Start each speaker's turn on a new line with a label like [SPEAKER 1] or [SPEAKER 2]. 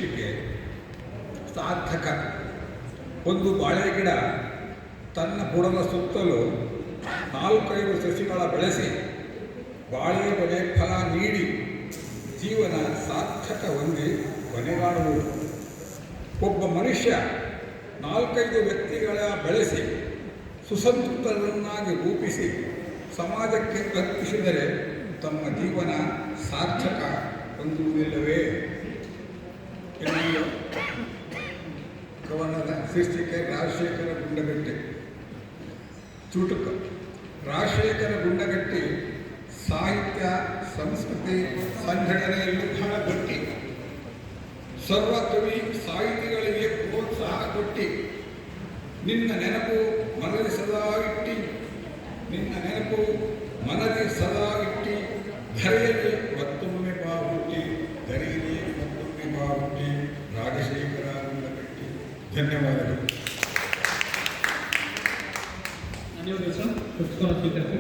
[SPEAKER 1] ಶೀರ್ಷಿಕೆ ಸಾರ್ಥಕ. ಒಂದು ಬಾಳೆಗಿಡ ತನ್ನ ಬುಡದ ಸುತ್ತಲೂ 4-5 ಸಸಿಗಳ ಬೆಳೆಸಿ ಬಾಳೆ ಕೊನೆ ಫಲ ನೀಡಿ ಜೀವನ ಸಾರ್ಥಕ ಹೊಂದಿ ಕೊನೆಗಾಣುವುದು. ಒಬ್ಬ ಮನುಷ್ಯ 4-5 ವ್ಯಕ್ತಿಗಳ ಬೆಳೆಸಿ ಸುಸಂಸ್ಕೃತರನ್ನಾಗಿ ರೂಪಿಸಿ ಸಮಾಜಕ್ಕೆ ಅರ್ಪಿಸಿದರೆ ತಮ್ಮ ಜೀವನ ಸಾರ್ಥಕ ಹೊಂದುವುದಿಲ್ಲವೇ ಎನ್ನುವ ಕವನದ ಶೀರ್ಷಿಕೆ ರಾಜಶೇಖರ ಗುಂಡಗಟ್ಟಿ. ಚುಟುಕ: ರಾಜಶೇಖರ ಗುಂಡಗಟ್ಟಿ ಸಾಹಿತ್ಯ ಸಂಸ್ಕೃತಿ ಸಂಘಟನೆಯಲ್ಲಿ ಬಹಳ ಗಟ್ಟಿ. ಸರ್ವ ಕವಿ ಸಾಹಿತಿಗಳಿಗೆ ಪ್ರೋತ್ಸಾಹ ಕೊಟ್ಟಿ ನಿನ್ನ ನೆನಪು ಮನದಿ ಸದಾ ಇಟ್ಟಿ ಧರೆಯಲ್ಲಿ ಮತ್ತೊಮ್ಮೆ ಬಾಹುಟ್ಟಿ ರಾಜಶೇಖರ ಗುಂಡಗಟ್ಟಿ. ಧನ್ಯವಾದಗಳು.
[SPEAKER 2] ಧನ್ಯವಾದ ಸರ್. ಪುಸ್ತಕ ಸ್ವೀಕರಿಸಿ.